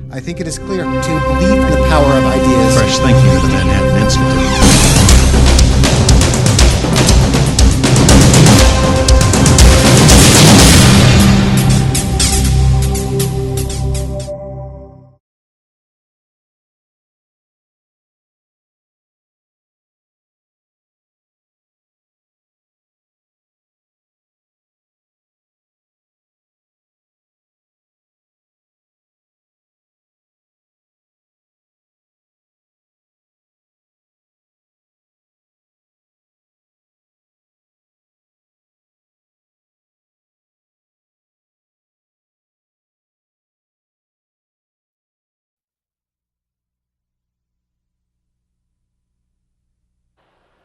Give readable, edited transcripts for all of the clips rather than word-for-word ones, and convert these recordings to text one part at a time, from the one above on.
I think it is clear to believe in the power of ideas. Fresh thinking to the Manhattan Institute.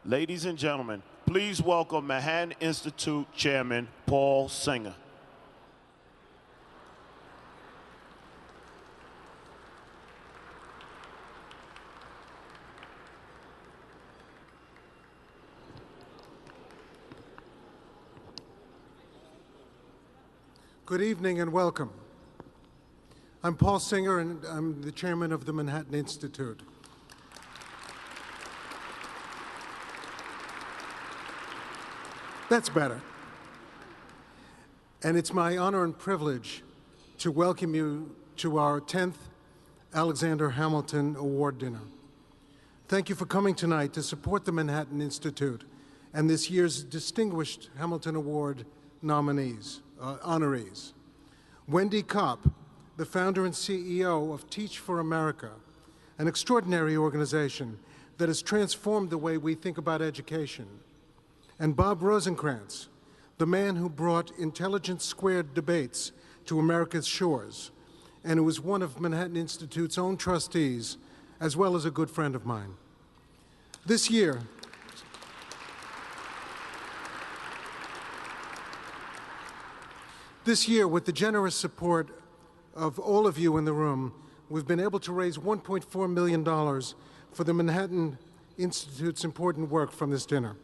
Ladies and gentlemen, please welcome Manhattan Institute Chairman Paul Singer. Good evening and welcome. I'm Paul Singer, and I'm the chairman of the Manhattan Institute. That's better. And it's my honor and privilege to welcome you to our 10th Alexander Hamilton Award dinner. Thank you for coming tonight to support the Manhattan Institute and this year's distinguished Hamilton Award honorees. Wendy Kopp, the founder and CEO of Teach for America, an extraordinary organization that has transformed the way we think about education. And Bob Rosenkranz, the man who brought intelligence squared debates to America's shores, and who was one of Manhattan Institute's own trustees, as well as a good friend of mine. This year, with the generous support of all of you in the room, we've been able to raise $1.4 million for the Manhattan Institute's important work from this dinner.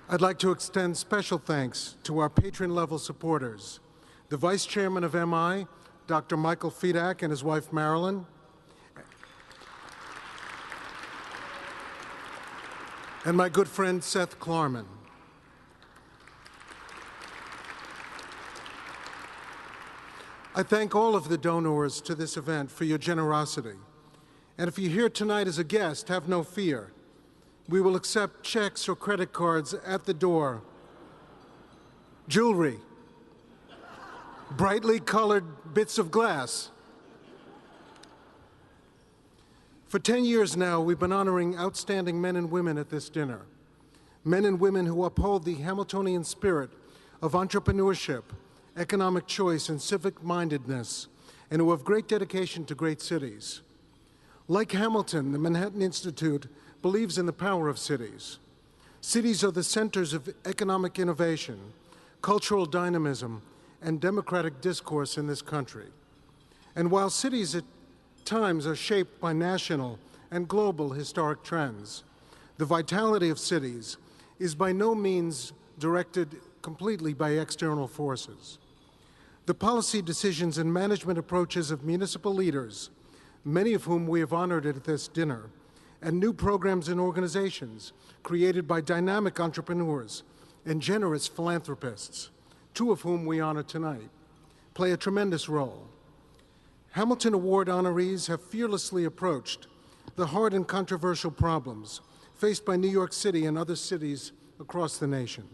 I'd like to extend special thanks to our patron-level supporters, the Vice Chairman of MI, Dr. Michael Fedak, and his wife Marilyn, and my good friend Seth Klarman. I thank all of the donors to this event for your generosity. And if you're here tonight as a guest, have no fear. We will accept checks or credit cards at the door. Jewelry, brightly colored bits of glass. For 10 years now, we've been honoring outstanding men and women at this dinner. Men and women who uphold the Hamiltonian spirit of entrepreneurship, economic choice, and civic-mindedness, and who have great dedication to great cities. Like Hamilton, the Manhattan Institute believes in the power of cities. Cities are the centers of economic innovation, cultural dynamism, and democratic discourse in this country. And while cities at times are shaped by national and global historic trends, the vitality of cities is by no means directed completely by external forces. The policy decisions and management approaches of municipal leaders, many of whom we have honored at this dinner, and new programs and organizations created by dynamic entrepreneurs and generous philanthropists, two of whom we honor tonight, play a tremendous role. Hamilton Award honorees have fearlessly approached the hard and controversial problems faced by New York City and other cities across the nation.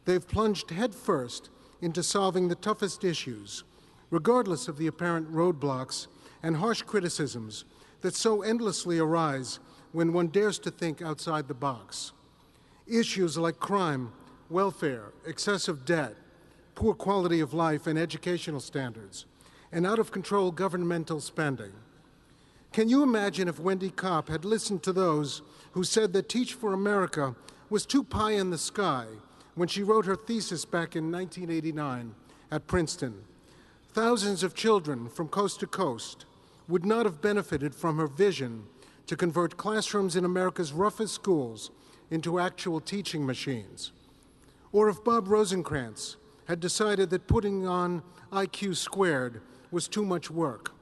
They've plunged headfirst into solving the toughest issues, regardless of the apparent roadblocks and harsh criticisms that so endlessly arise when one dares to think outside the box. Issues like crime, welfare, excessive debt, poor quality of life and educational standards, and out-of-control governmental spending. Can you imagine if Wendy Kopp had listened to those who said that Teach for America was too pie in the sky when she wrote her thesis back in 1989 at Princeton? Thousands of children from coast to coast would not have benefited from her vision to convert classrooms in America's roughest schools into actual teaching machines. Or if Bob Rosenkranz had decided that putting on IQ squared was too much work.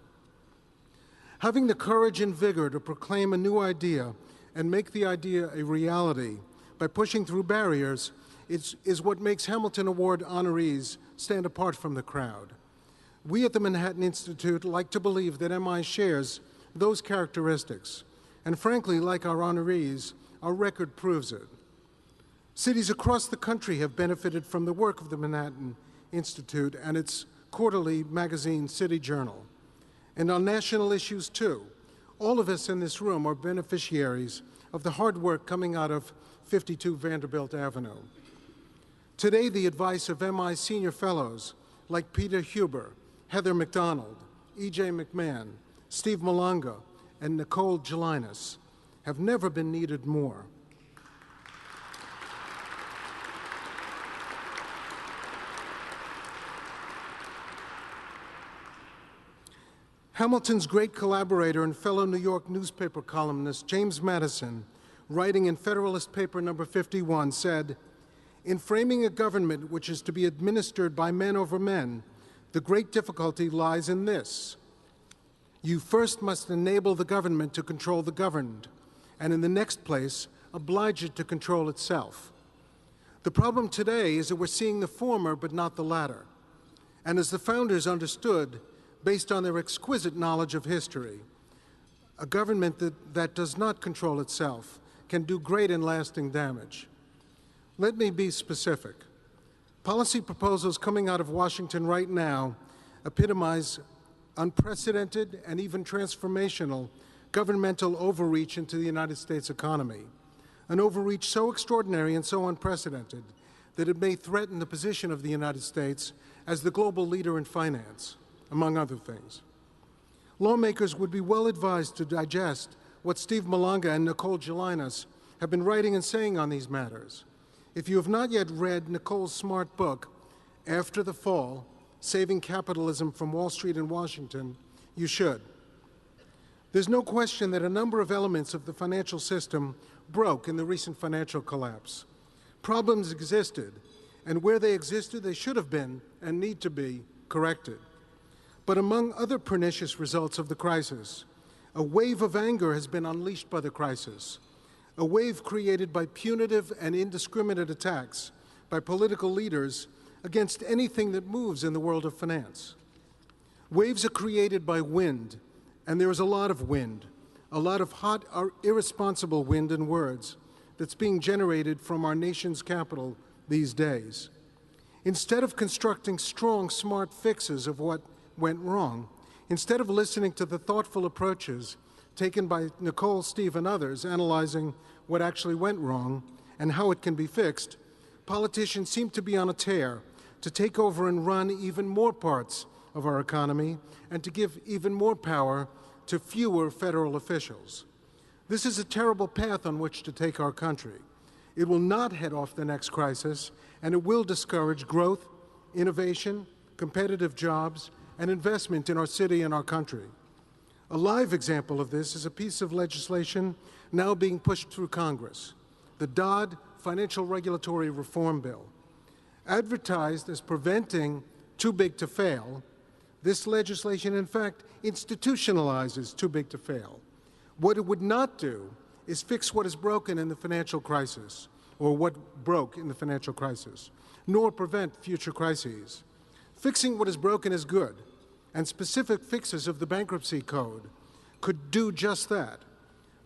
Having the courage and vigor to proclaim a new idea and make the idea a reality by pushing through barriers is what makes Hamilton Award honorees stand apart from the crowd. We at the Manhattan Institute like to believe that MI shares those characteristics, and frankly, like our honorees, our record proves it. Cities across the country have benefited from the work of the Manhattan Institute and its quarterly magazine, City Journal. And on national issues, too, all of us in this room are beneficiaries of the hard work coming out of 52 Vanderbilt Avenue. Today, the advice of MI senior fellows like Peter Huber, Heather McDonald, E.J. McMahon, Steve Malanga, and Nicole Gelinas have never been needed more. Hamilton's great collaborator and fellow New York newspaper columnist James Madison, writing in Federalist Paper number 51, said, "In framing a government which is to be administered by men over men, the great difficulty lies in this. You first must enable the government to control the governed, and in the next place, oblige it to control itself. The problem today is that we're seeing the former but not the latter. And as the founders understood, based on their exquisite knowledge of history, a government that does not control itself can do great and lasting damage." Let me be specific. Policy proposals coming out of Washington right now epitomize unprecedented and even transformational governmental overreach into the United States economy, an overreach so extraordinary and so unprecedented that it may threaten the position of the United States as the global leader in finance, among other things. Lawmakers would be well advised to digest what Steve Malanga and Nicole Gelinas have been writing and saying on these matters. If you have not yet read Nicole's smart book, After the Fall, Saving Capitalism from Wall Street and Washington, you should. There's no question that a number of elements of the financial system broke in the recent financial collapse. Problems existed, and where they existed, they should have been and need to be corrected. But among other pernicious results of the crisis, a wave of anger has been unleashed by the crisis, a wave created by punitive and indiscriminate attacks by political leaders against anything that moves in the world of finance. Waves are created by wind, and there is a lot of wind, a lot of hot, irresponsible wind and words that's being generated from our nation's capital these days. Instead of constructing strong, smart fixes of what went wrong, instead of listening to the thoughtful approaches taken by Nicole, Steve, and others analyzing what actually went wrong and how it can be fixed, politicians seem to be on a tear to take over and run even more parts of our economy and to give even more power to fewer federal officials. This is a terrible path on which to take our country. It will not head off the next crisis, and it will discourage growth, innovation, competitive jobs, and investment in our city and our country. A live example of this is a piece of legislation now being pushed through Congress, the Dodd Financial Regulatory Reform Bill. Advertised as preventing too big to fail, this legislation, in fact, institutionalizes too big to fail. What it would not do is fix what is broken in the financial crisis, or what broke in the financial crisis, nor prevent future crises. Fixing what is broken is good, and specific fixes of the bankruptcy code could do just that.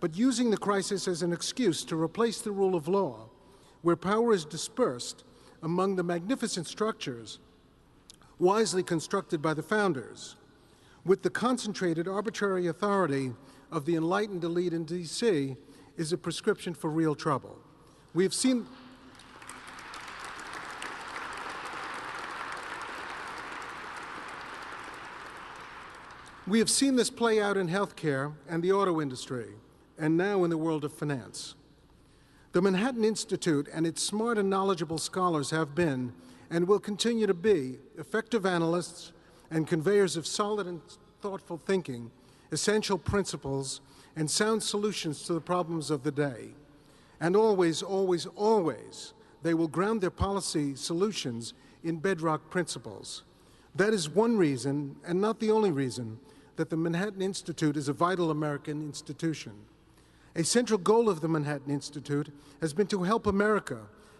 But using the crisis as an excuse to replace the rule of law, where power is dispersed among the magnificent structures wisely constructed by the founders, with the concentrated arbitrary authority of the enlightened elite in D.C., is a prescription for real trouble. We have seen this play out in healthcare and the auto industry, and now in the world of finance. The Manhattan Institute and its smart and knowledgeable scholars have been, and will continue to be, effective analysts and conveyors of solid and thoughtful thinking, essential principles, and sound solutions to the problems of the day. And always, always, always, they will ground their policy solutions in bedrock principles. That is one reason, and not the only reason, that the Manhattan Institute is a vital American institution. A central goal of the Manhattan Institute has been to help America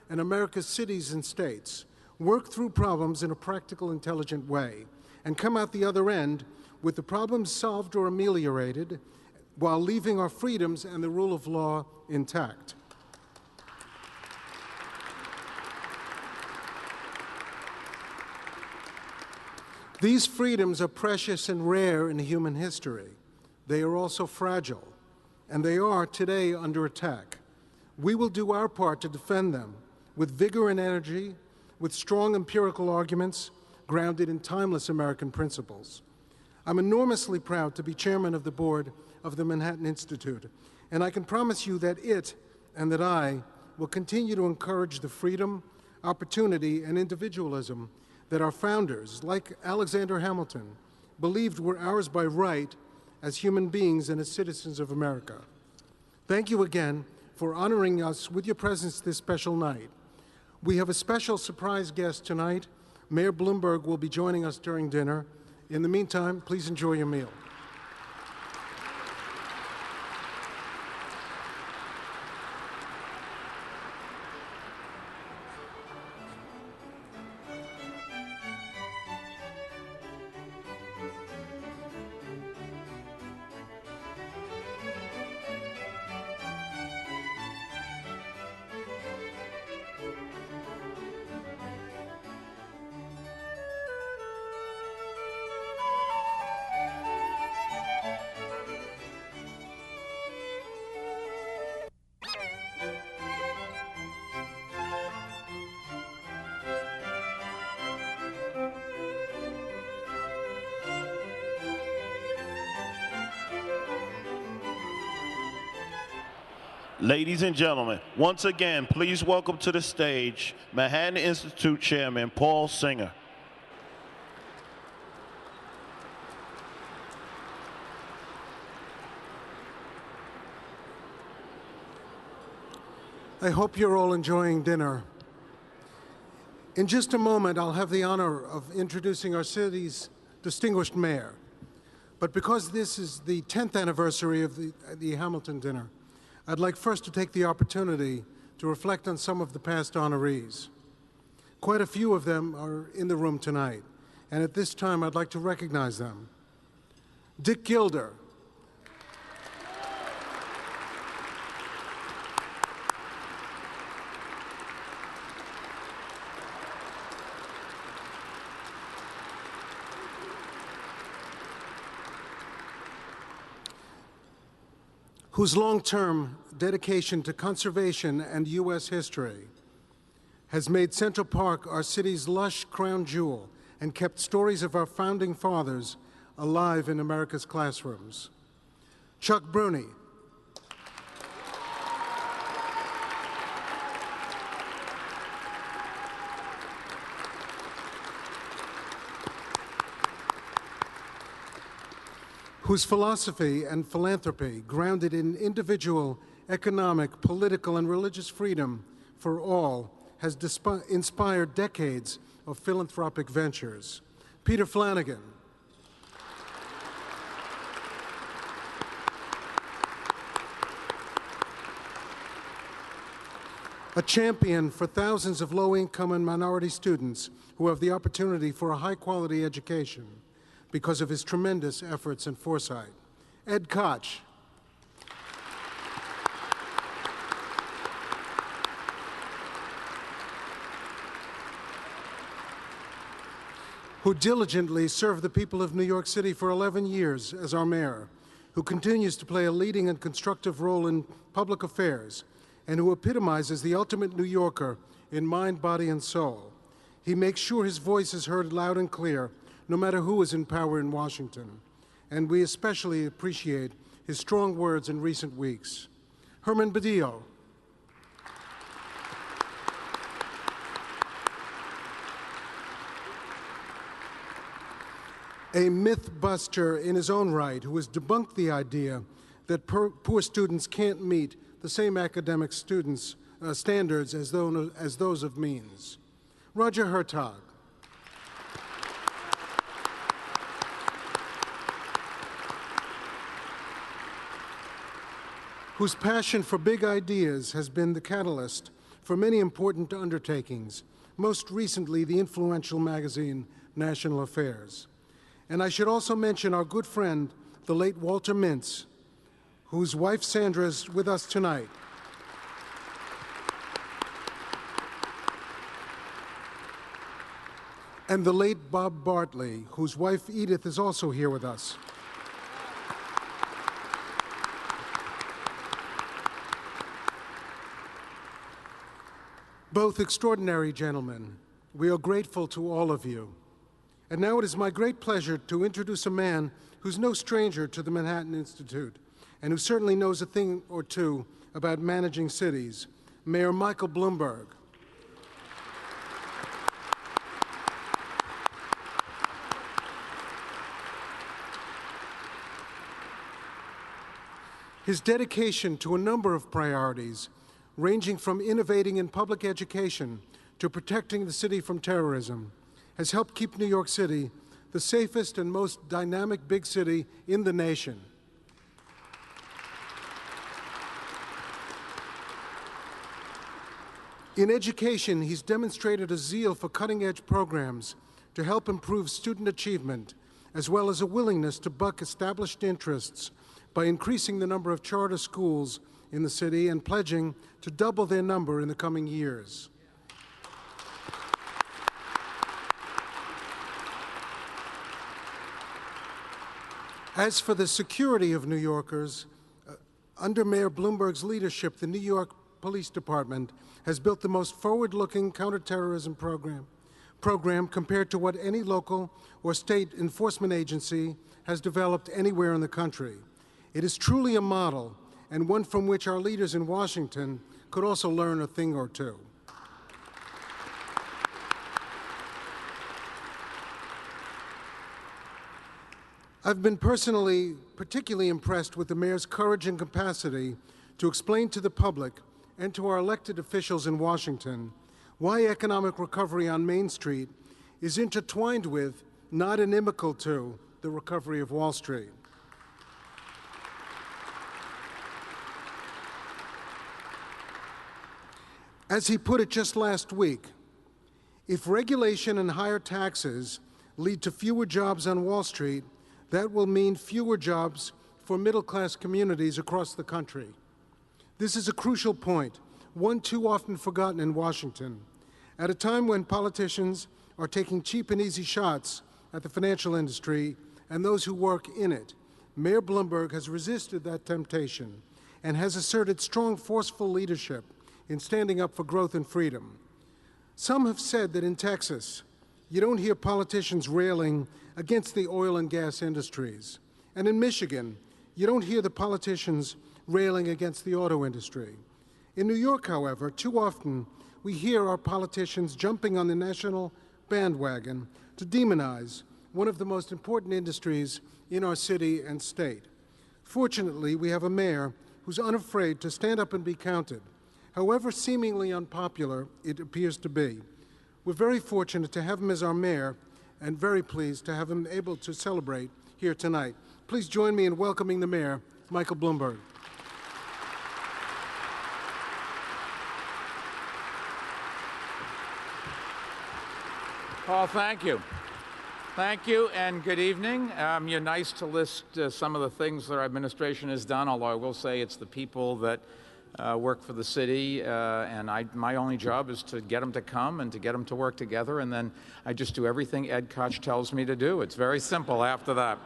and America's cities and states work through problems in a practical, intelligent way and come out the other end with the problems solved or ameliorated while leaving our freedoms and the rule of law intact. These freedoms are precious and rare in human history. They are also fragile, and they are today under attack. We will do our part to defend them with vigor and energy, with strong empirical arguments grounded in timeless American principles. I'm enormously proud to be chairman of the board of the Manhattan Institute, and I can promise you that it and that I will continue to encourage the freedom, opportunity, and individualism that our founders, like Alexander Hamilton, believed were ours by right as human beings and as citizens of America. Thank you again for honoring us with your presence this special night. We have a special surprise guest tonight. Mayor Bloomberg will be joining us during dinner. In the meantime, please enjoy your meal. Ladies and gentlemen, once again, please welcome to the stage Manhattan Institute Chairman Paul Singer. I hope you're all enjoying dinner. In just a moment, I'll have the honor of introducing our city's distinguished mayor. But because this is the 10th anniversary of the Hamilton dinner, I'd like first to take the opportunity to reflect on some of the past honorees. Quite a few of them are in the room tonight, and at this time I'd like to recognize them. Dick Gilder. Whose long-term dedication to conservation and U.S. history has made Central Park our city's lush crown jewel and kept stories of our founding fathers alive in America's classrooms. Chuck Bruni. Whose philosophy and philanthropy, grounded in individual, economic, political, and religious freedom for all, has inspired decades of philanthropic ventures. Peter Flanagan. A champion for thousands of low-income and minority students who have the opportunity for a high-quality education because of his tremendous efforts and foresight. Ed Koch. Who diligently served the people of New York City for 11 years as our mayor, who continues to play a leading and constructive role in public affairs, and who epitomizes the ultimate New Yorker in mind, body, and soul. He makes sure his voice is heard loud and clear, no matter who is in power in Washington. And we especially appreciate his strong words in recent weeks. Herman Badillo. A myth buster in his own right, who has debunked the idea that poor students can't meet the same academic standards as those of means. Roger Hertog. Whose passion for big ideas has been the catalyst for many important undertakings, most recently the influential magazine National Affairs. And I should also mention our good friend, the late Walter Mintz, whose wife Sandra is with us tonight. And the late Bob Bartley, whose wife Edith is also here with us. Both extraordinary gentlemen, we are grateful to all of you. And now it is my great pleasure to introduce a man who's no stranger to the Manhattan Institute and who certainly knows a thing or two about managing cities, Mayor Michael Bloomberg. His dedication to a number of priorities, ranging from innovating in public education to protecting the city from terrorism, has helped keep New York City the safest and most dynamic big city in the nation. In education, he's demonstrated a zeal for cutting-edge programs to help improve student achievement, as well as a willingness to buck established interests by increasing the number of charter schools in the city and pledging to double their number in the coming years. As for the security of New Yorkers, under Mayor Bloomberg's leadership, the New York Police Department has built the most forward-looking counterterrorism program compared to what any local or state enforcement agency has developed anywhere in the country. It is truly a model, and one from which our leaders in Washington could also learn a thing or two. I've been personally particularly impressed with the mayor's courage and capacity to explain to the public and to our elected officials in Washington why economic recovery on Main Street is intertwined with, not inimical to, the recovery of Wall Street. As he put it just last week, if regulation and higher taxes lead to fewer jobs on Wall Street, that will mean fewer jobs for middle-class communities across the country. This is a crucial point, one too often forgotten in Washington. At a time when politicians are taking cheap and easy shots at the financial industry and those who work in it, Mayor Bloomberg has resisted that temptation and has asserted strong, forceful leadership in standing up for growth and freedom. Some have said that in Texas, you don't hear politicians railing against the oil and gas industries. And in Michigan, you don't hear the politicians railing against the auto industry. In New York, however, too often we hear our politicians jumping on the national bandwagon to demonize one of the most important industries in our city and state. Fortunately, we have a mayor who's unafraid to stand up and be counted, however seemingly unpopular it appears to be. We're very fortunate to have him as our mayor and very pleased to have him able to celebrate here tonight. Please join me in welcoming the mayor, Michael Bloomberg. Paul, thank you. Thank you, and good evening. You're nice to list some of the things that our administration has done, although I will say it's the people that work for the city, and my only job is to get them to come and to get them to work together, and then I just do everything Ed Koch tells me to do. It's very simple after that.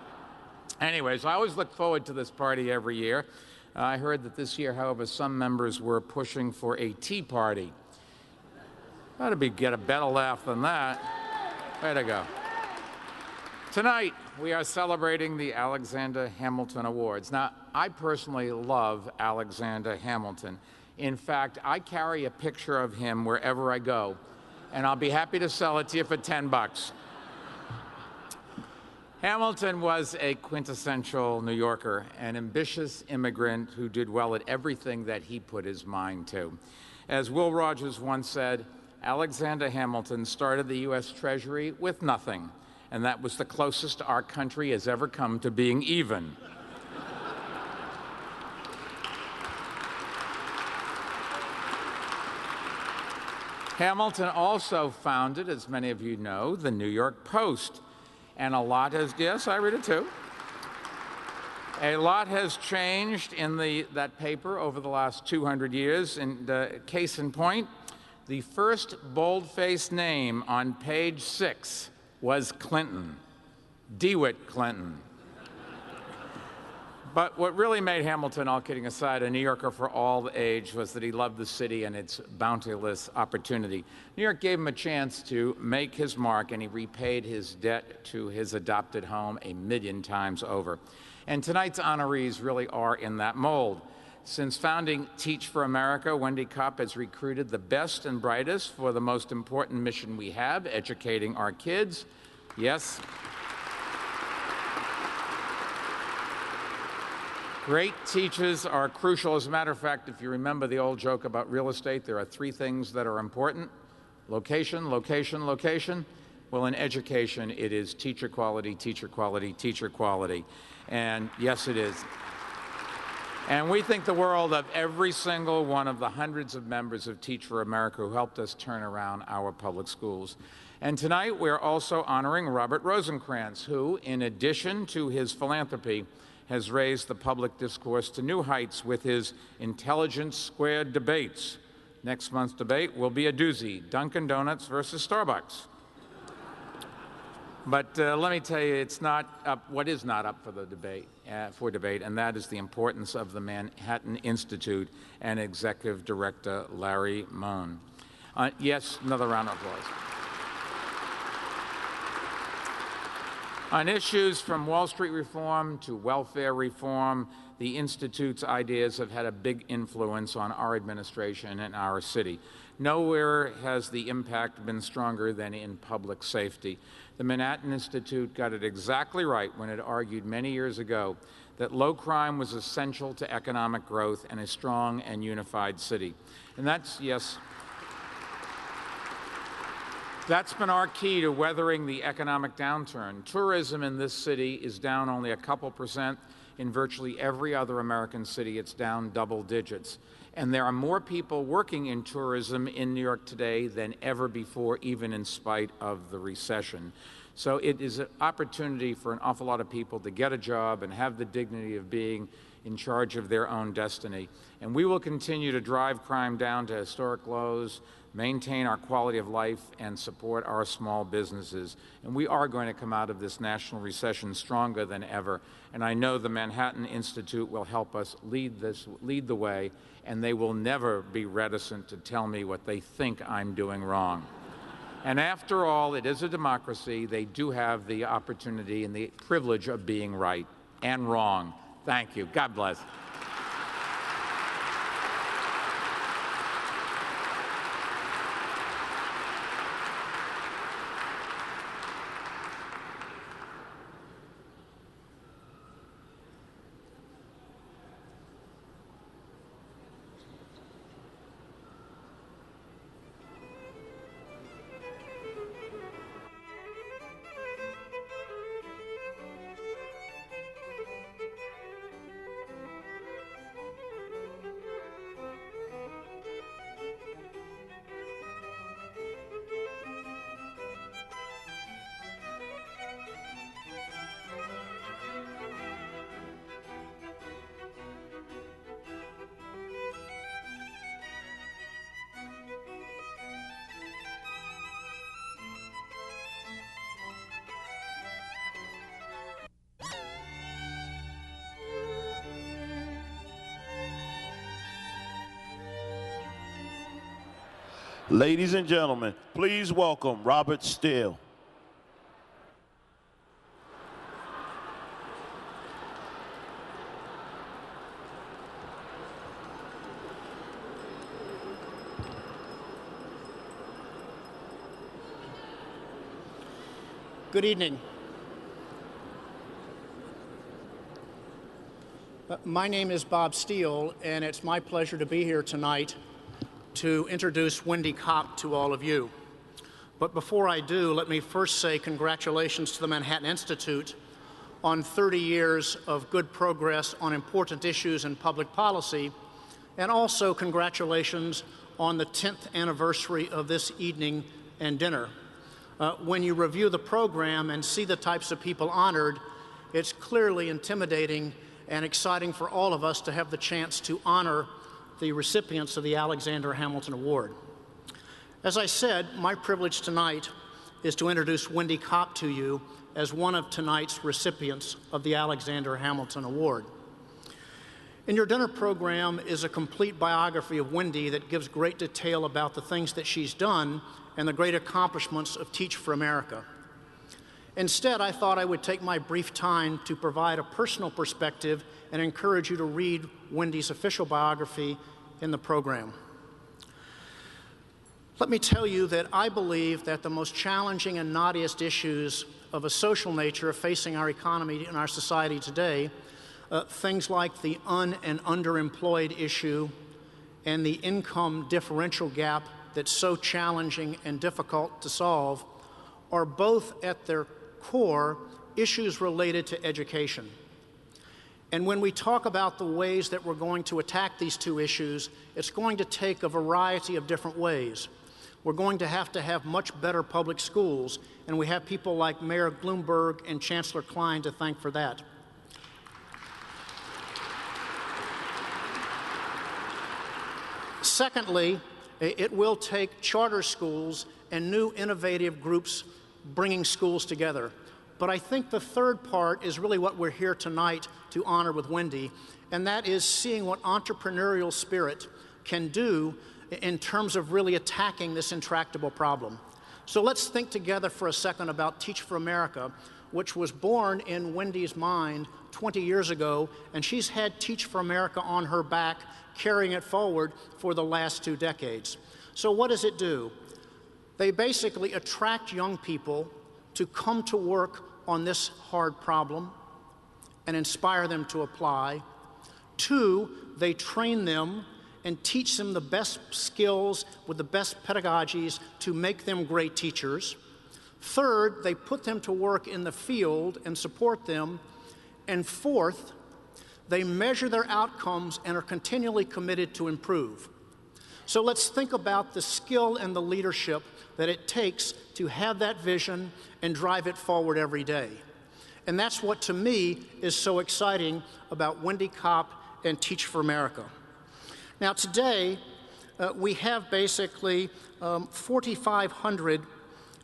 Anyways, I always look forward to this party every year. I heard that this year, however, some members were pushing for a tea party. Ought to get a better laugh than that. Way to go. Tonight, we are celebrating the Alexander Hamilton Awards. Now, I personally love Alexander Hamilton. In fact, I carry a picture of him wherever I go, and I'll be happy to sell it to you for $10. Hamilton was a quintessential New Yorker, an ambitious immigrant who did well at everything that he put his mind to. As Will Rogers once said, Alexander Hamilton started the U.S. Treasury with nothing, and that was the closest our country has ever come to being even. Hamilton also founded, as many of you know, the New York Post. And a lot has, yes, I read it too. A lot has changed in that paper over the last 200 years. And case in point, the first bold-faced name on page 6 was Clinton, DeWitt Clinton. But what really made Hamilton, all kidding aside, a New Yorker for all the age was that he loved the city and its bounteous opportunity. New York gave him a chance to make his mark, and he repaid his debt to his adopted home 1,000,000 times over. And tonight's honorees really are in that mold. Since founding Teach for America, Wendy Kopp has recruited the best and brightest for the most important mission we have, educating our kids. Yes. Great teachers are crucial. As a matter of fact, if you remember the old joke about real estate, there are 3 things that are important: location, location, location. Well, in education, it is teacher quality, teacher quality, teacher quality. And yes, it is. And we think the world of every single one of the hundreds of members of Teach for America who helped us turn around our public schools. And tonight, we're also honoring Robert Rosenkranz, who, in addition to his philanthropy, has raised the public discourse to new heights with his Intelligence Squared debates. Next month's debate will be a doozy: Dunkin' Donuts versus Starbucks. But let me tell you, it's not up. What is not up for the debate, and that is the importance of the Manhattan Institute and Executive Director Larry Mone. Yes, another round of applause. On issues from Wall Street reform to welfare reform, the Institute's ideas have had a big influence on our administration and our city. Nowhere has the impact been stronger than in public safety. The Manhattan Institute got it exactly right when it argued many years ago that low crime was essential to economic growth and a strong and unified city. And that's, yes, that's been our key to weathering the economic downturn. Tourism in this city is down only a couple percent. In virtually every other American city, it's down double digits. And there are more people working in tourism in New York today than ever before, even in spite of the recession. So it is an opportunity for an awful lot of people to get a job and have the dignity of being in charge of their own destiny. And we will continue to drive crime down to historic lows, maintain our quality of life, and support our small businesses. And we are going to come out of this national recession stronger than ever. And I know the Manhattan Institute will help us lead the way, and they will never be reticent to tell me what they think I'm doing wrong. And after all, it is a democracy. They do have the opportunity and the privilege of being right and wrong. Thank you. God bless. Ladies and gentlemen, please welcome Robert Steele. Good evening. My name is Bob Steele, and it's my pleasure to be here tonight to introduce Wendy Kopp to all of you. But before I do, let me first say congratulations to the Manhattan Institute on 30 years of good progress on important issues in public policy, and also congratulations on the 10th anniversary of this evening and dinner. When you review the program and see the types of people honored, it's clearly intimidating and exciting for all of us to have the chance to honor the recipients of the Alexander Hamilton Award. As I said, my privilege tonight is to introduce Wendy Kopp to you as one of tonight's recipients of the Alexander Hamilton Award. In your dinner program is a complete biography of Wendy that gives great detail about the things that she's done and the great accomplishments of Teach for America. Instead, I thought I would take my brief time to provide a personal perspective and encourage you to read Wendy's official biography in the program. Let me tell you that I believe that the most challenging and knottiest issues of a social nature facing our economy and our society today, things like the and underemployed issue and the income differential gap that's so challenging and difficult to solve, are both at their core issues related to education. And when we talk about the ways that we're going to attack these two issues, it's going to take a variety of different ways. We're going to have much better public schools, and we have people like Mayor Bloomberg and Chancellor Klein to thank for that. Secondly, it will take charter schools and new innovative groups bringing schools together. But I think the third part is really what we're here tonight to honor with Wendy, and that is seeing what entrepreneurial spirit can do in terms of really attacking this intractable problem. So let's think together for a second about Teach for America, which was born in Wendy's mind 20 years ago, and she's had Teach for America on her back, carrying it forward for the last 2 decades. So what does it do? They basically attract young people to come to work on this hard problem and inspire them to apply. 2, they train them and teach them the best skills with the best pedagogies to make them great teachers. 3rd, they put them to work in the field and support them. And 4th, they measure their outcomes and are continually committed to improve. So let's think about the skill and the leadership that it takes to have that vision and drive it forward every day. And that's what, to me, is so exciting about Wendy Kopp and Teach for America. Now today, we have basically 4,500,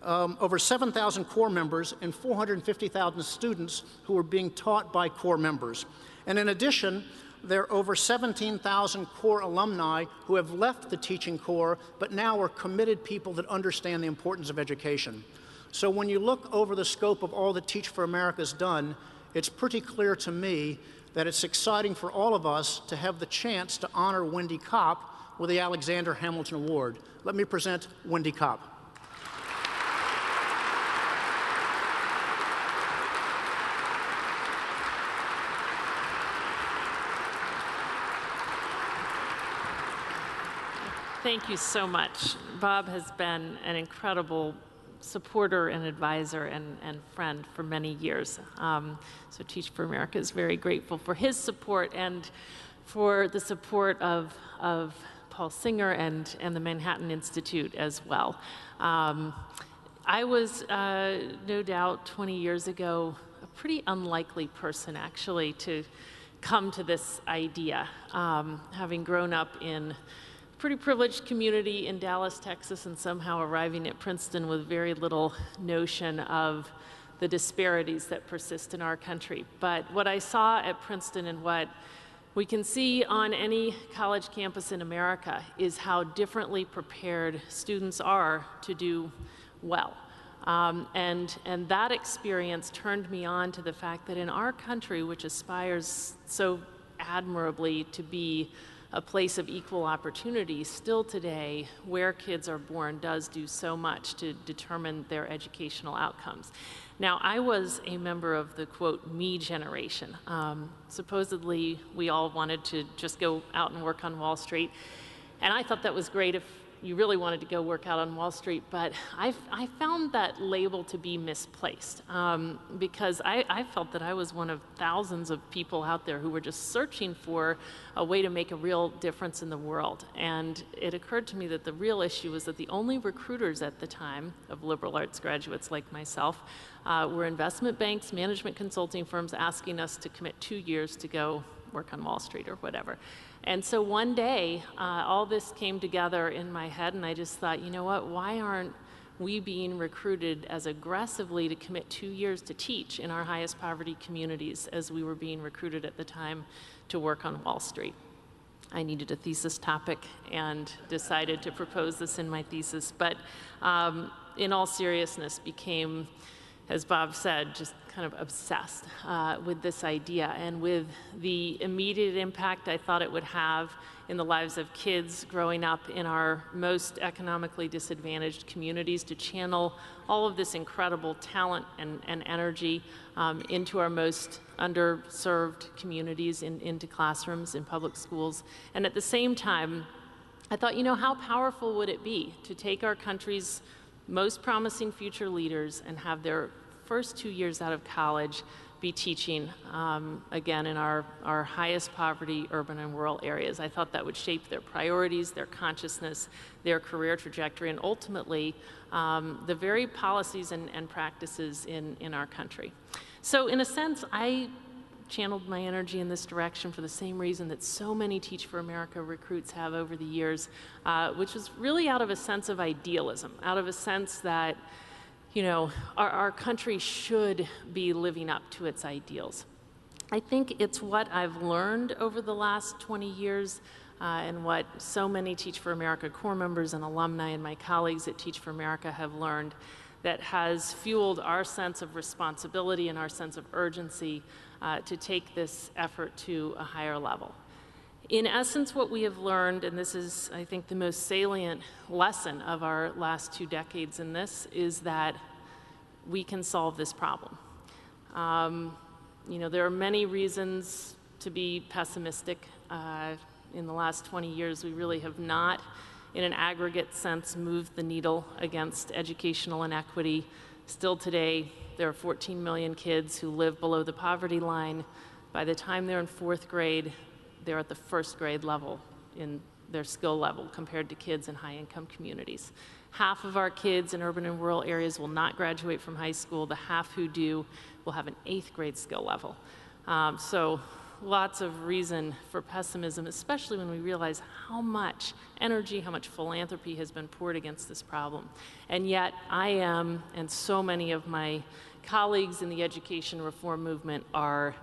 over 7,000 Corps members and 450,000 students who are being taught by Corps members. And in addition, there are over 17,000 Corps alumni who have left the teaching corps, but now are committed people that understand the importance of education. So when you look over the scope of all that Teach for America has done, it's pretty clear to me that it's exciting for all of us to have the chance to honor Wendy Kopp with the Alexander Hamilton Award. Let me present Wendy Kopp. Thank you so much. Bob has been an incredible supporter and advisor and friend for many years. So Teach for America is very grateful for his support and for the support of Paul Singer and the Manhattan Institute as well. I was, no doubt, 20 years ago, a pretty unlikely person actually to come to this idea, having grown up in pretty privileged community in Dallas, Texas, and somehow arriving at Princeton with very little notion of the disparities that persist in our country. But what I saw at Princeton and what we can see on any college campus in America is how differently prepared students are to do well. And that experience turned me on to the fact that in our country, which aspires so admirably to be a place of equal opportunity, still today, where kids are born does do so much to determine their educational outcomes. Now, I was a member of the, quote, me generation. Supposedly, we all wanted to just go out and work on Wall Street. And I thought that was great if you really wanted to go work out on Wall Street, but I found that label to be misplaced because I felt that I was one of thousands of people out there who were just searching for a way to make a real difference in the world. And it occurred to me that the real issue was that the only recruiters at the time of liberal arts graduates like myself were investment banks, management consulting firms asking us to commit 2 years to go work on Wall Street or whatever. And so one day, all this came together in my head, and I just thought, you know what, why aren't we being recruited as aggressively to commit 2 years to teach in our highest poverty communities as we were being recruited at the time to work on Wall Street? I needed a thesis topic and decided to propose this in my thesis, but in all seriousness became, as Bob said, just kind of obsessed with this idea and with the immediate impact I thought it would have in the lives of kids growing up in our most economically disadvantaged communities, to channel all of this incredible talent and energy into our most underserved communities, into classrooms, in public schools. And at the same time, I thought, you know, how powerful would it be to take our country's most promising future leaders and have their first 2 years out of college be teaching, again, in our highest poverty urban and rural areas. I thought that would shape their priorities, their consciousness, their career trajectory, and ultimately the very policies and practices in our country. So in a sense, I channeled my energy in this direction for the same reason that so many Teach for America recruits have over the years, which was really out of a sense of idealism, out of a sense that, you know, our country should be living up to its ideals. I think it's what I've learned over the last 20 years and what so many Teach for America core members and alumni and my colleagues at Teach for America have learned that has fueled our sense of responsibility and our sense of urgency to take this effort to a higher level. In essence, what we have learned, and this is, I think, the most salient lesson of our last 2 decades in this, is that we can solve this problem. You know, there are many reasons to be pessimistic. In the last 20 years, we really have not, in an aggregate sense, moved the needle against educational inequity. Still today, there are 14 million kids who live below the poverty line. By the time they're in 4th grade, they're at the 1st grade level in their skill level compared to kids in high-income communities. Half of our kids in urban and rural areas will not graduate from high school. The half who do will have an 8th grade skill level. So lots of reason for pessimism, especially when we realize how much energy, how much philanthropy has been poured against this problem. And yet I am, and so many of my colleagues in the education reform movement are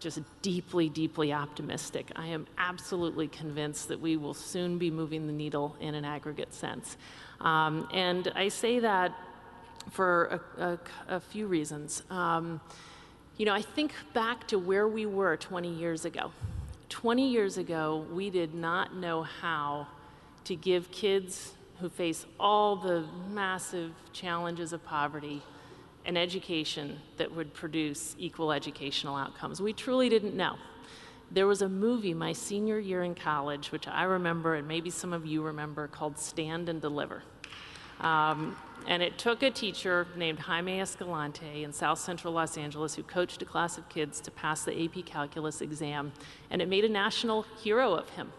just deeply, deeply optimistic. I am absolutely convinced that we will soon be moving the needle in an aggregate sense. And I say that for a few reasons. You know, I think back to where we were 20 years ago. 20 years ago, we did not know how to give kids who face all the massive challenges of poverty an education that would produce equal educational outcomes. We truly didn't know. There was a movie my senior year in college, which I remember, and maybe some of you remember, called Stand and Deliver. And it took a teacher named Jaime Escalante in South Central Los Angeles who coached a class of kids to pass the AP Calculus exam, and it made a national hero of him.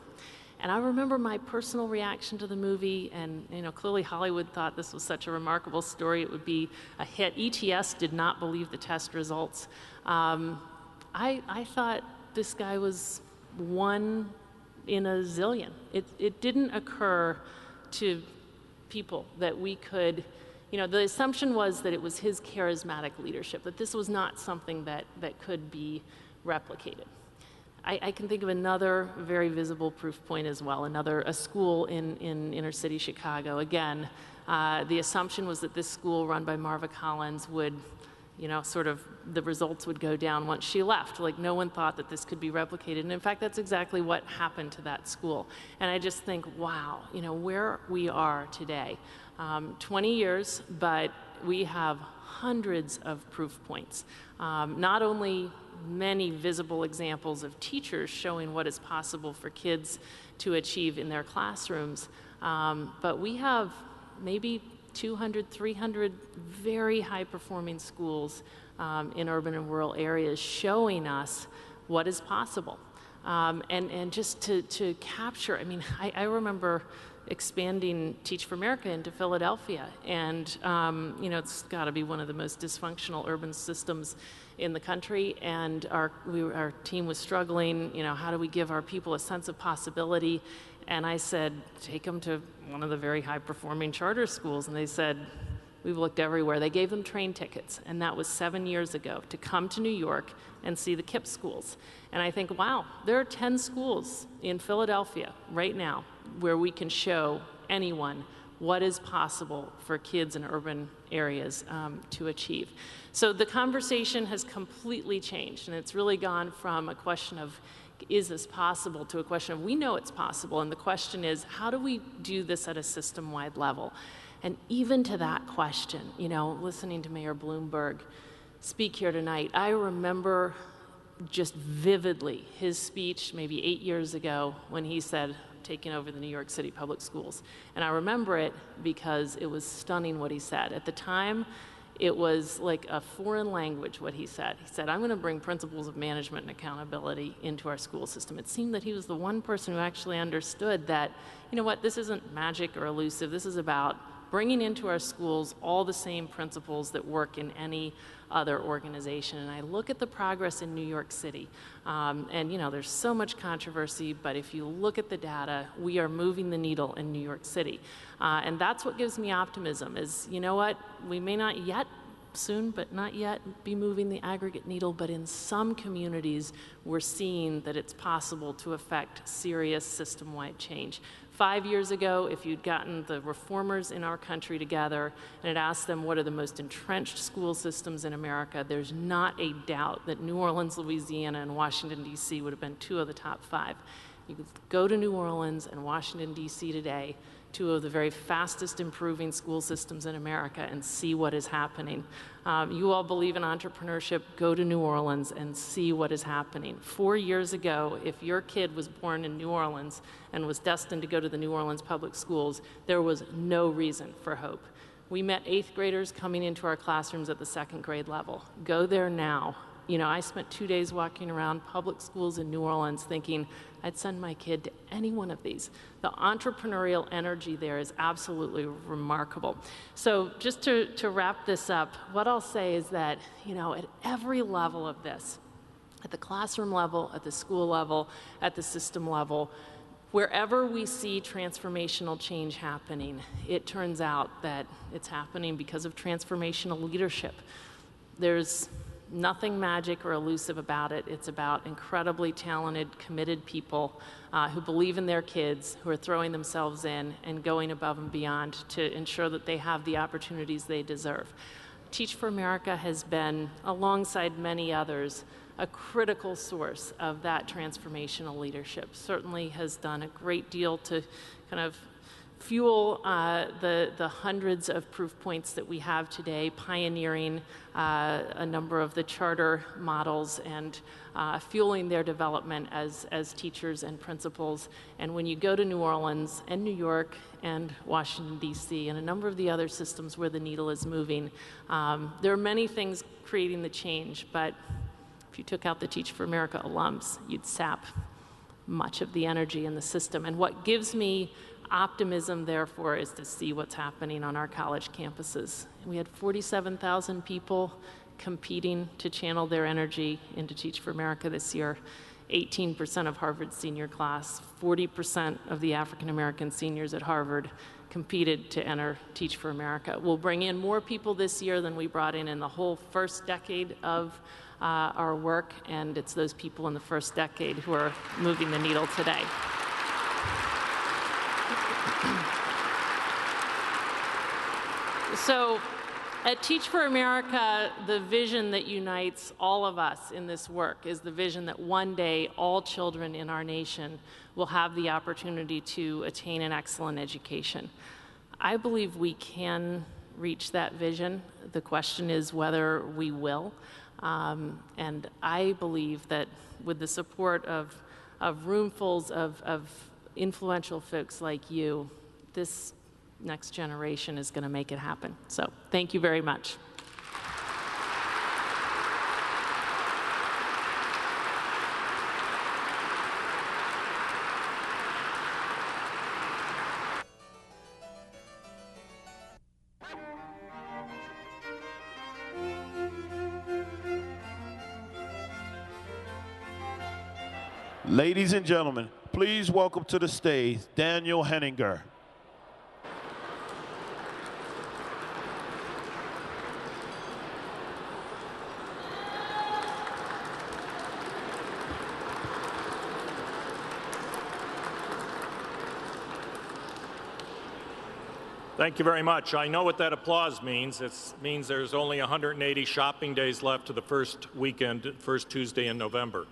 And I remember my personal reaction to the movie, and you know, clearly Hollywood thought this was such a remarkable story, it would be a hit. ETS did not believe the test results. I thought this guy was one in a zillion. It didn't occur to people that we could, you know, the assumption was that it was his charismatic leadership, that this was not something that could be replicated. I can think of another very visible proof point as well, a school in inner city Chicago. Again, the assumption was that this school run by Marva Collins would, you know, sort of the results would go down once she left. Like, no one thought that this could be replicated. And in fact, that's exactly what happened to that school. And I just think, wow, you know, where we are today. 20 years, but we have hundreds of proof points. Not only many visible examples of teachers showing what is possible for kids to achieve in their classrooms. But we have maybe 200, 300 very high-performing schools in urban and rural areas showing us what is possible. And just to capture, I mean, I remember expanding Teach for America into Philadelphia, and you know, it's got to be one of the most dysfunctional urban systems in the country, and our team was struggling, you know, how do we give our people a sense of possibility? And I said, take them to one of the very high-performing charter schools, and they said, we've looked everywhere. They gave them train tickets, and that was 7 years ago, to come to New York and see the KIPP schools. And I think, wow, there are 10 schools in Philadelphia right now where we can show anyone what is possible for kids in urban areas to achieve. So the conversation has completely changed, and it's really gone from a question of, is this possible, to a question of, we know it's possible, and the question is, how do we do this at a system-wide level? And even to that question, you know, listening to Mayor Bloomberg speak here tonight, I remember just vividly his speech maybe 8 years ago when he said, taking over the New York City public schools. And I remember it because it was stunning what he said. At the time, it was like a foreign language what he said. He said, I'm going to bring principles of management and accountability into our school system. It seemed that he was the one person who actually understood that, you know what, this isn't magic or elusive. This is about bringing into our schools all the same principles that work in any other organization. And I look at the progress in New York City, and you know, there's so much controversy, but if you look at the data, we are moving the needle in New York City. And that's what gives me optimism is, you know what, we may not yet, soon, but not yet, be moving the aggregate needle, but in some communities, we're seeing that it's possible to affect serious system-wide change. 5 years ago, if you'd gotten the reformers in our country together and had asked them what are the most entrenched school systems in America, there's not a doubt that New Orleans, Louisiana, and Washington, D.C. would have been 2 of the top 5. You could go to New Orleans and Washington, D.C. today, 2 of the very fastest improving school systems in America, and see what is happening. You all believe in entrepreneurship, go to New Orleans and see what is happening. 4 years ago, if your kid was born in New Orleans and was destined to go to the New Orleans public schools, there was no reason for hope. We met 8th graders coming into our classrooms at the 2nd grade level. Go there now. You know, I spent 2 days walking around public schools in New Orleans thinking I'd send my kid to any one of these. The entrepreneurial energy there is absolutely remarkable. So just to wrap this up, what I'll say is that, you know, at every level of this, at the classroom level, at the school level, at the system level, wherever we see transformational change happening, it turns out that it's happening because of transformational leadership. There's nothing magic or elusive about it. It's about incredibly talented, committed people who believe in their kids, who are throwing themselves in and going above and beyond to ensure that they have the opportunities they deserve. Teach for America has been, alongside many others, a critical source of that transformational leadership. Certainly has done a great deal to kind of fuel the hundreds of proof points that we have today, pioneering a number of the charter models and fueling their development as teachers and principals. And when you go to New Orleans and New York and Washington, D.C., and a number of the other systems where the needle is moving, there are many things creating the change, but if you took out the Teach for America alums, you'd sap much of the energy in the system. And what gives me optimism, therefore, is to see what's happening on our college campuses. We had 47,000 people competing to channel their energy into Teach for America this year. 18% of Harvard's senior class, 40% of the African American seniors at Harvard competed to enter Teach for America. We'll bring in more people this year than we brought in the whole first decade of our work, and it's those people in the first decade who are moving the needle today. So at Teach for America, the vision that unites all of us in this work is the vision that one day all children in our nation will have the opportunity to attain an excellent education. I believe we can reach that vision. The question is whether we will. And I believe that with the support of roomfuls of influential folks like you, this next generation is going to make it happen. So thank you very much. Ladies and gentlemen, please welcome to the stage Daniel Henninger. Thank you very much. I know what that applause means. It means there's only 180 shopping days left to the first weekend, first Tuesday in November.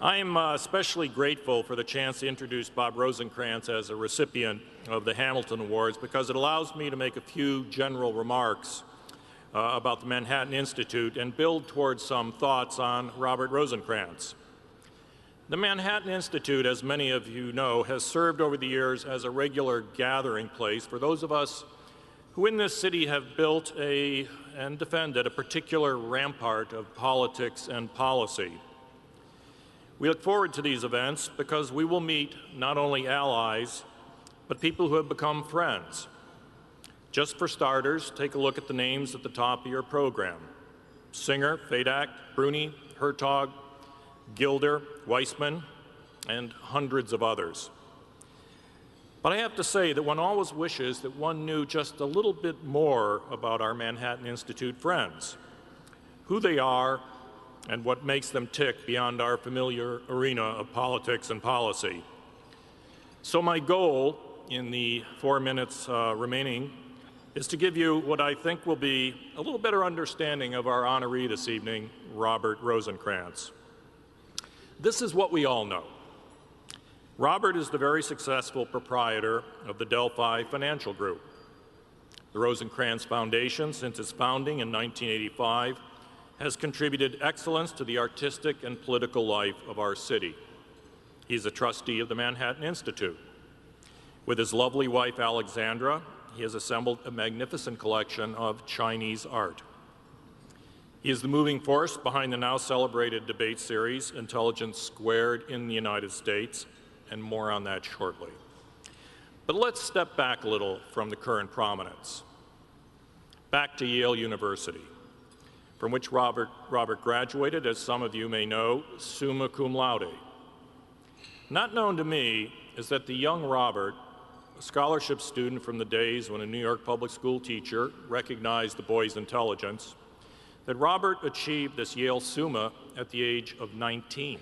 I am especially grateful for the chance to introduce Bob Rosenkranz as a recipient of the Hamilton Awards because it allows me to make a few general remarks about the Manhattan Institute and build towards some thoughts on Robert Rosenkranz. The Manhattan Institute, as many of you know, has served over the years as a regular gathering place for those of us who in this city have built and defended a particular rampart of politics and policy. We look forward to these events because we will meet not only allies, but people who have become friends. Just for starters, take a look at the names at the top of your program. Singer, Fadak, Bruni, Hertog, Gilder, Weissman, and hundreds of others. But I have to say that one always wishes that one knew just a little bit more about our Manhattan Institute friends, who they are, and what makes them tick beyond our familiar arena of politics and policy. So my goal in the 4 minutes remaining is to give you what I think will be a little better understanding of our honoree this evening, Robert Rosenkranz. This is what we all know. Robert is the very successful proprietor of the Delphi Financial Group. The Rosenkranz Foundation, since its founding in 1985, has contributed excellence to the artistic and political life of our city. He's a trustee of the Manhattan Institute. With his lovely wife, Alexandra, he has assembled a magnificent collection of Chinese art. He is the moving force behind the now celebrated debate series, Intelligence Squared in the United States, and more on that shortly. But let's step back a little from the current prominence. Back to Yale University, from which Robert graduated, as some of you may know, summa cum laude. Not known to me is that the young Robert, a scholarship student from the days when a New York public school teacher recognized the boy's intelligence, that Robert achieved this Yale summa at the age of 19.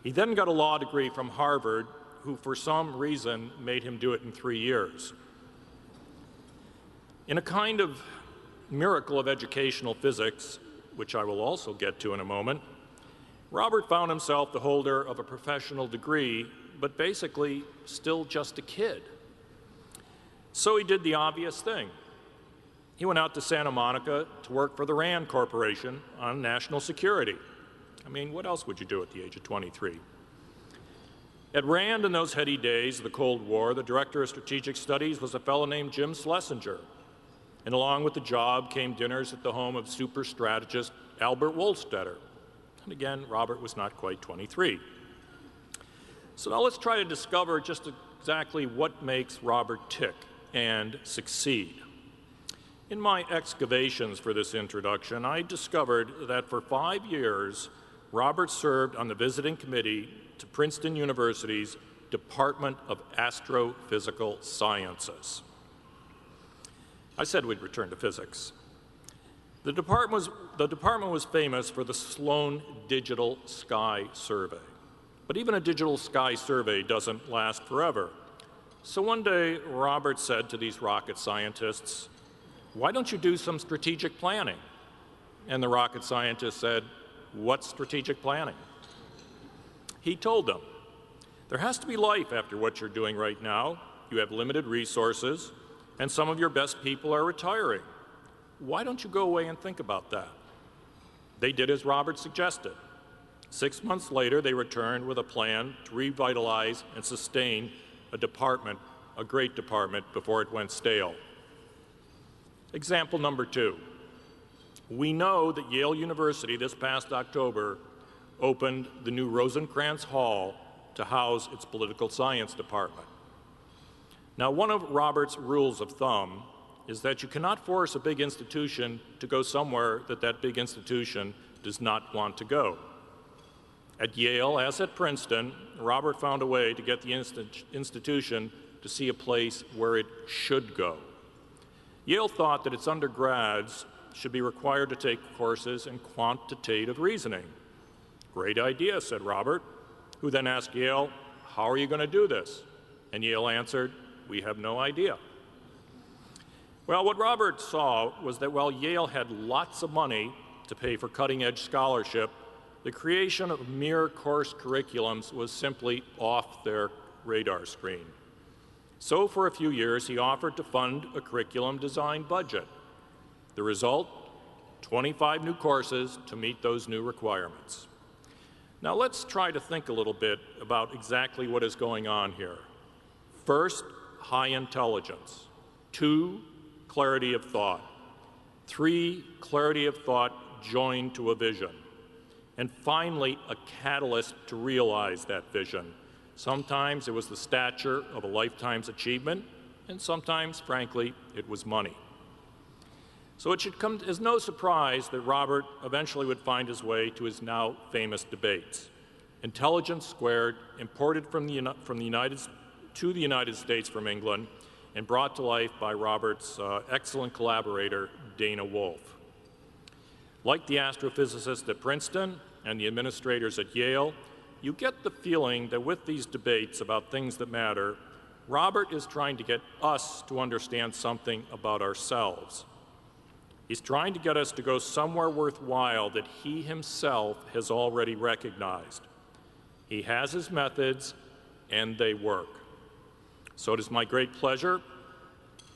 He then got a law degree from Harvard, who for some reason made him do it in 3 years. In a kind of miracle of educational physics, which I will also get to in a moment, Robert found himself the holder of a professional degree, but basically still just a kid. So he did the obvious thing. He went out to Santa Monica to work for the Rand Corporation on national security. I mean, what else would you do at the age of 23? At Rand in those heady days of the Cold War, the director of strategic studies was a fellow named Jim Schlesinger. And along with the job came dinners at the home of super strategist Albert Wohlstetter. And again, Robert was not quite 23. So now let's try to discover just exactly what makes Robert tick and succeed. In my excavations for this introduction, I discovered that for 5 years, Robert served on the visiting committee to Princeton University's Department of Astrophysical Sciences. I said we'd return to physics. The department was famous for the Sloan Digital Sky Survey. But even a digital sky survey doesn't last forever. So one day, Robert said to these rocket scientists, "Why don't you do some strategic planning?" And the rocket scientists said, "What's strategic planning?" He told them, "There has to be life after what you're doing right now. You have limited resources. and some of your best people are retiring. Why don't you go away and think about that? They did as Robert suggested. 6 months later, they returned with a plan to revitalize and sustain a department, a great department, before it went stale. Example number 2. We know that Yale University this past October opened the new Rosenkranz Hall to house its political science department. Now, one of Robert's rules of thumb is that you cannot force a big institution to go somewhere that that big institution does not want to go. At Yale, as at Princeton, Robert found a way to get the institution to see a place where it should go. Yale thought that its undergrads should be required to take courses in quantitative reasoning. Great idea, said Robert, who then asked Yale, how are you going to do this? And Yale answered, we have no idea. Well, what Robert saw was that while Yale had lots of money to pay for cutting-edge scholarship, the creation of mere course curriculums was simply off their radar screen. So for a few years, he offered to fund a curriculum design budget. The result, 25 new courses to meet those new requirements. Now let's try to think a little bit about exactly what is going on here. First, high intelligence. 2, clarity of thought. 3, clarity of thought joined to a vision. And finally, a catalyst to realize that vision. Sometimes it was the stature of a lifetime's achievement, and sometimes, frankly, it was money. So it should come as no surprise that Robert eventually would find his way to his now famous debates. Intelligence Squared, imported to the United States from England, and brought to life by Robert's excellent collaborator, Dana Wolfe. Like the astrophysicists at Princeton and the administrators at Yale, you get the feeling that with these debates about things that matter, Robert is trying to get us to understand something about ourselves. He's trying to get us to go somewhere worthwhile that he himself has already recognized. He has his methods, and they work. So it is my great pleasure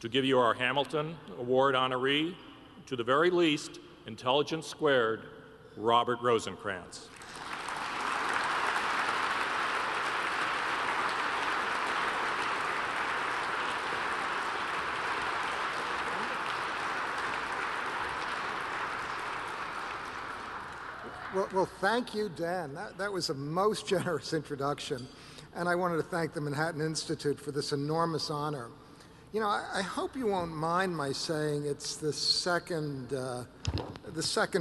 to give you our Hamilton Award honoree, to the very least, Intelligence Squared, Robert Rosenkranz. Well, thank you, Dan. That was a most generous introduction. And I wanted to thank the Manhattan Institute for this enormous honor. You know, I hope you won't mind my saying it's the second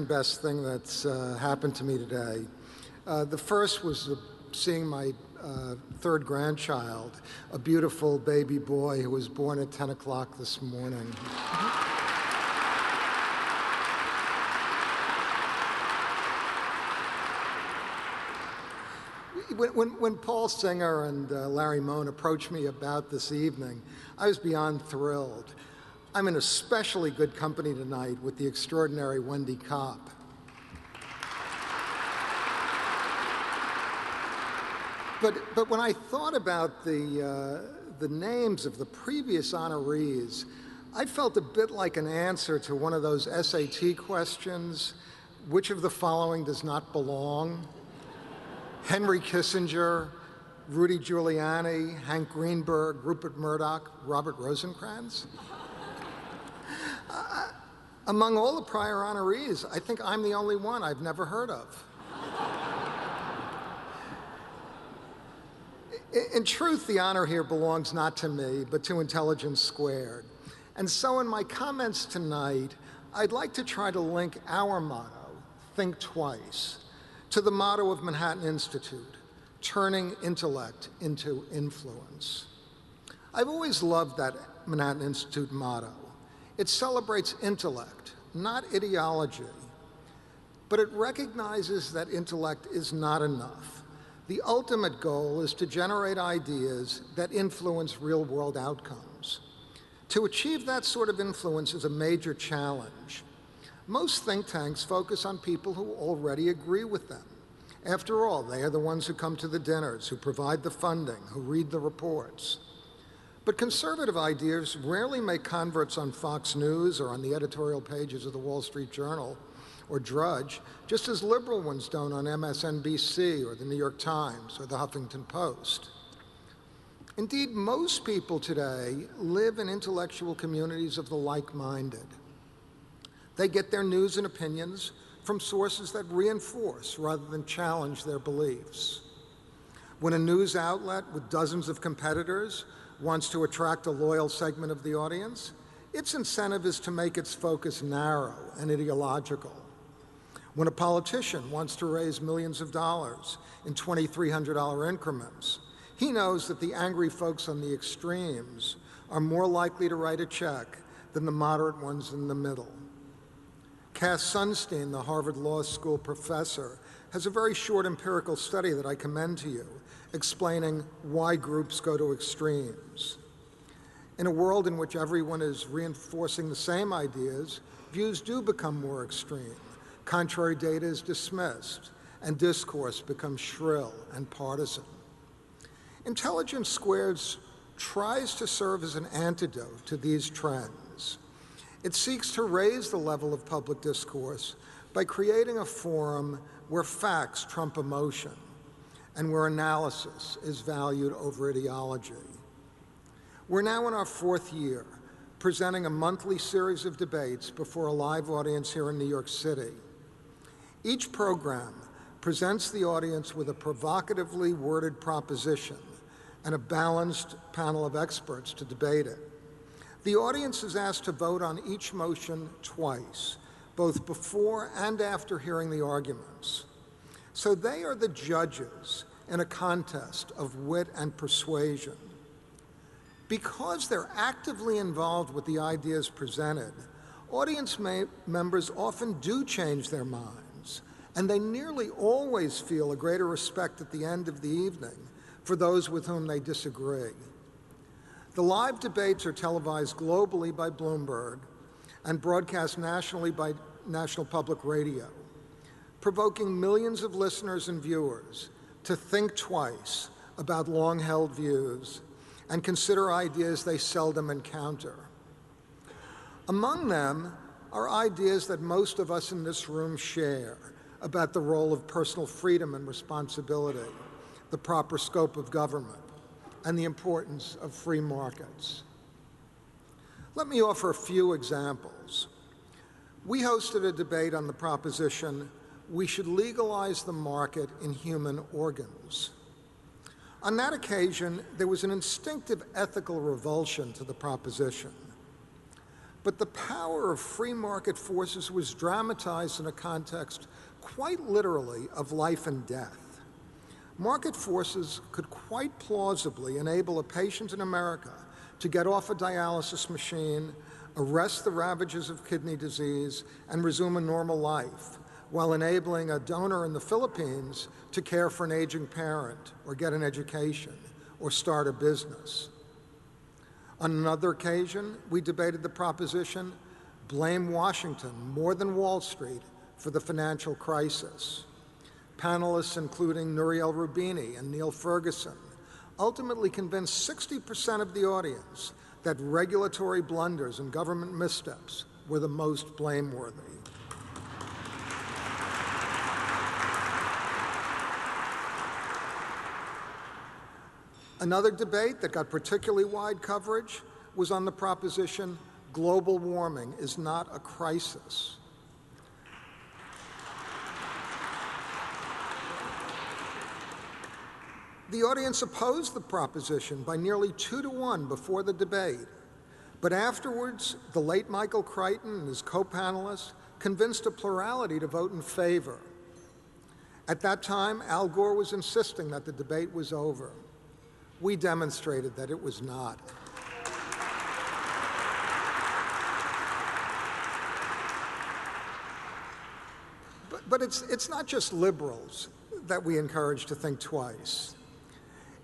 best thing that's happened to me today. The first was seeing my third grandchild, a beautiful baby boy who was born at 10 o'clock this morning. When Paul Singer and Larry Mone approached me about this evening, I was beyond thrilled. I'm in especially good company tonight with the extraordinary Wendy Kopp. But when I thought about the names of the previous honorees, I felt a bit like an answer to one of those SAT questions, which of the following does not belong? Henry Kissinger, Rudy Giuliani, Hank Greenberg, Rupert Murdoch, Robert Rosenkranz. Among all the prior honorees, I think I'm the only one I've never heard of. In truth, the honor here belongs not to me, but to Intelligence Squared. And so in my comments tonight, I'd like to try to link our motto, think twice, to the motto of Manhattan Institute, turning intellect into influence. I've always loved that Manhattan Institute motto. It celebrates intellect, not ideology, but it recognizes that intellect is not enough. The ultimate goal is to generate ideas that influence real-world outcomes. To achieve that sort of influence is a major challenge. Most think tanks focus on people who already agree with them. After all, they are the ones who come to the dinners, who provide the funding, who read the reports. But conservative ideas rarely make converts on Fox News or on the editorial pages of the Wall Street Journal or Drudge, just as liberal ones don't on MSNBC or the New York Times or the Huffington Post. Indeed, most people today live in intellectual communities of the like-minded. They get their news and opinions from sources that reinforce rather than challenge their beliefs. When a news outlet with dozens of competitors wants to attract a loyal segment of the audience, its incentive is to make its focus narrow and ideological. When a politician wants to raise millions of dollars in $2,300 increments, he knows that the angry folks on the extremes are more likely to write a check than the moderate ones in the middle. Cass Sunstein, the Harvard Law School professor, has a very short empirical study that I commend to you, explaining why groups go to extremes. In a world in which everyone is reinforcing the same ideas, views do become more extreme. Contrary data is dismissed, and discourse becomes shrill and partisan. Intelligence Squared tries to serve as an antidote to these trends. It seeks to raise the level of public discourse by creating a forum where facts trump emotion and where analysis is valued over ideology. We're now in our 4th year, presenting a monthly series of debates before a live audience here in New York City. Each program presents the audience with a provocatively worded proposition and a balanced panel of experts to debate it. The audience is asked to vote on each motion twice, both before and after hearing the arguments. So they are the judges in a contest of wit and persuasion. Because they're actively involved with the ideas presented, audience members often do change their minds, and they nearly always feel a greater respect at the end of the evening for those with whom they disagree. The live debates are televised globally by Bloomberg and broadcast nationally by National Public Radio, provoking millions of listeners and viewers to think twice about long-held views and consider ideas they seldom encounter. Among them are ideas that most of us in this room share about the role of personal freedom and responsibility, the proper scope of government, and the importance of free markets. Let me offer a few examples. We hosted a debate on the proposition, we should legalize the market in human organs. On that occasion, there was an instinctive ethical revulsion to the proposition. But the power of free market forces was dramatized in a context quite literally of life and death. Market forces could quite plausibly enable a patient in America to get off a dialysis machine, arrest the ravages of kidney disease, and resume a normal life, while enabling a donor in the Philippines to care for an aging parent, or get an education, or start a business. On another occasion, we debated the proposition, blame Washington more than Wall Street for the financial crisis. Panelists including Nouriel Roubini and Neil Ferguson ultimately convinced 60% of the audience that regulatory blunders and government missteps were the most blameworthy. Another debate that got particularly wide coverage was on the proposition, global warming is not a crisis. The audience opposed the proposition by nearly 2-to-1 before the debate. But afterwards, the late Michael Crichton and his co-panelists convinced a plurality to vote in favor. At that time, Al Gore was insisting that the debate was over. We demonstrated that it was not. But it's not just liberals that we encourage to think twice.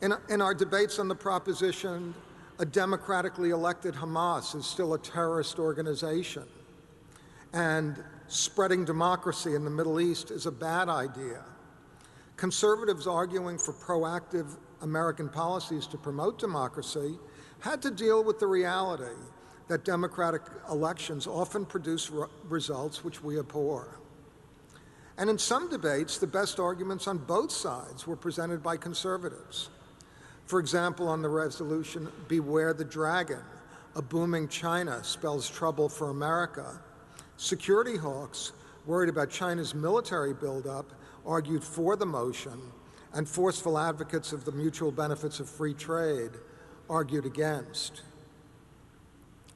In our debates on the proposition, a democratically elected Hamas is still a terrorist organization, and spreading democracy in the Middle East is a bad idea. Conservatives arguing for proactive American policies to promote democracy had to deal with the reality that democratic elections often produce results which we abhor. And in some debates, the best arguments on both sides were presented by conservatives. For example, on the resolution, Beware the Dragon, a booming China spells trouble for America, security hawks, worried about China's military buildup, argued for the motion, and forceful advocates of the mutual benefits of free trade argued against.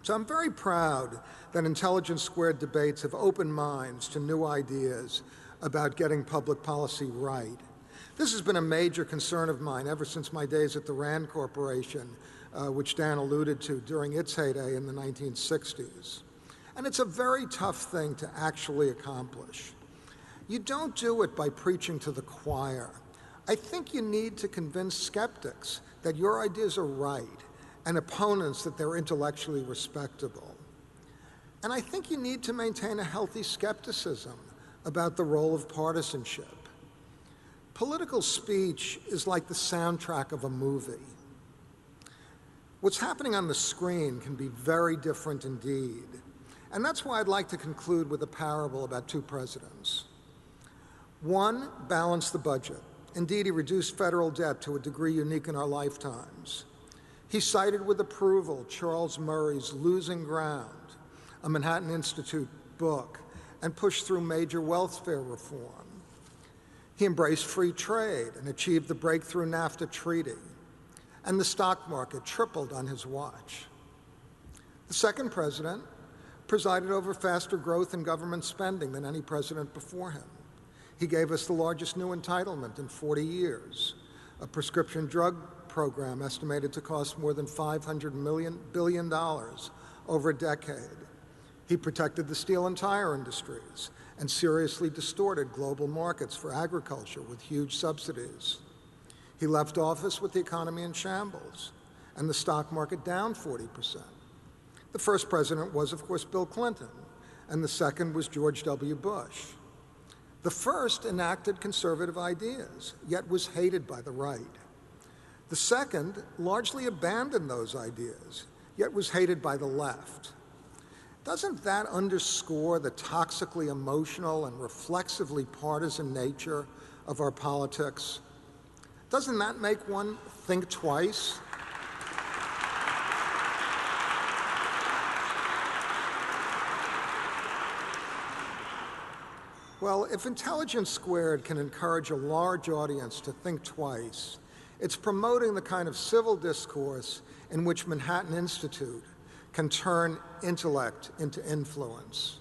So I'm very proud that Intelligence Squared debates have opened minds to new ideas about getting public policy right. This has been a major concern of mine ever since my days at the Rand Corporation, which Dan alluded to during its heyday in the 1960s. And it's a very tough thing to actually accomplish. You don't do it by preaching to the choir. I think you need to convince skeptics that your ideas are right and opponents that they're intellectually respectable. And I think you need to maintain a healthy skepticism about the role of partisanship. Political speech is like the soundtrack of a movie. What's happening on the screen can be very different indeed. And that's why I'd like to conclude with a parable about two presidents. One balanced the budget. Indeed, he reduced federal debt to a degree unique in our lifetimes. He cited with approval Charles Murray's Losing Ground, a Manhattan Institute book, and pushed through major welfare reform. He embraced free trade and achieved the breakthrough NAFTA treaty, and the stock market tripled on his watch. The second president presided over faster growth in government spending than any president before him. He gave us the largest new entitlement in 40 years, a prescription drug program estimated to cost more than $500 billion over a decade. He protected the steel and tire industries and seriously distorted global markets for agriculture with huge subsidies. He left office with the economy in shambles and the stock market down 40%. The first president was, of course, Bill Clinton, and the second was George W. Bush. The first enacted conservative ideas, yet was hated by the right. The second largely abandoned those ideas, yet was hated by the left. Doesn't that underscore the toxically emotional and reflexively partisan nature of our politics? Doesn't that make one think twice? Well, if Intelligence Squared can encourage a large audience to think twice, it's promoting the kind of civil discourse in which Manhattan Institute can turn intellect into influence.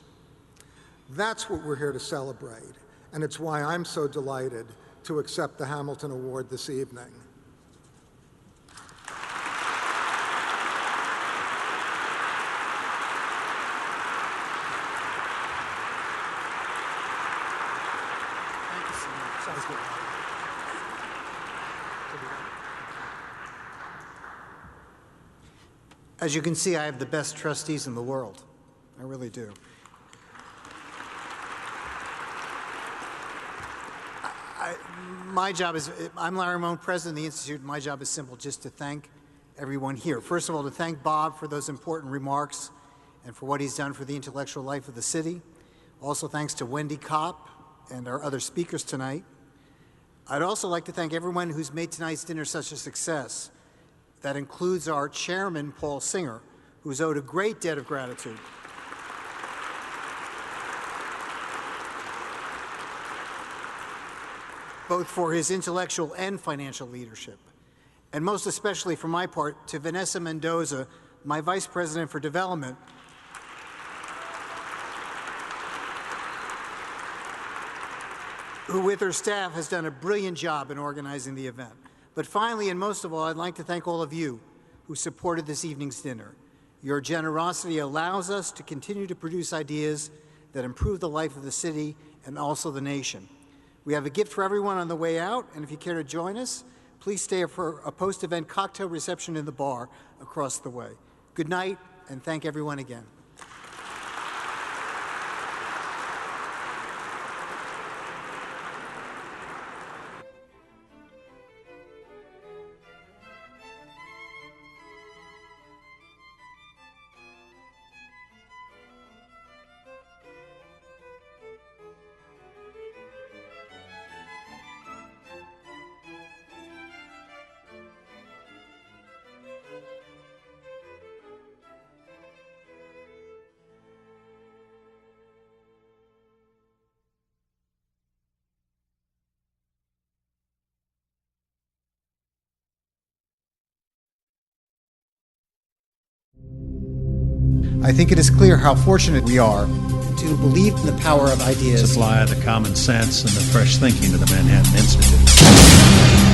That's what we're here to celebrate, and it's why I'm so delighted to accept the Hamilton Award this evening. As you can see, I have the best trustees in the world. I really do. My job is, I'm Larry Mone, president of the Institute. My job is simple, just to thank everyone here. First of all, to thank Bob for those important remarks and for what he's done for the intellectual life of the city. Also, thanks to Wendy, Kopp, and our other speakers tonight. I'd also like to thank everyone who's made tonight's dinner such a success. That includes our chairman, Paul Singer, who's owed a great debt of gratitude. Both for his intellectual and financial leadership. And most especially for my part, to Vanessa Mendoza, my Vice President for Development, who with her staff has done a brilliant job in organizing the event. But finally, and most of all, I'd like to thank all of you who supported this evening's dinner. Your generosity allows us to continue to produce ideas that improve the life of the city and also the nation. We have a gift for everyone on the way out, and if you care to join us, please stay for a post-event cocktail reception in the bar across the way. Good night, and thank everyone again. I think it is clear how fortunate we are to believe in the power of ideas. Supply the common sense and the fresh thinking of the Manhattan Institute.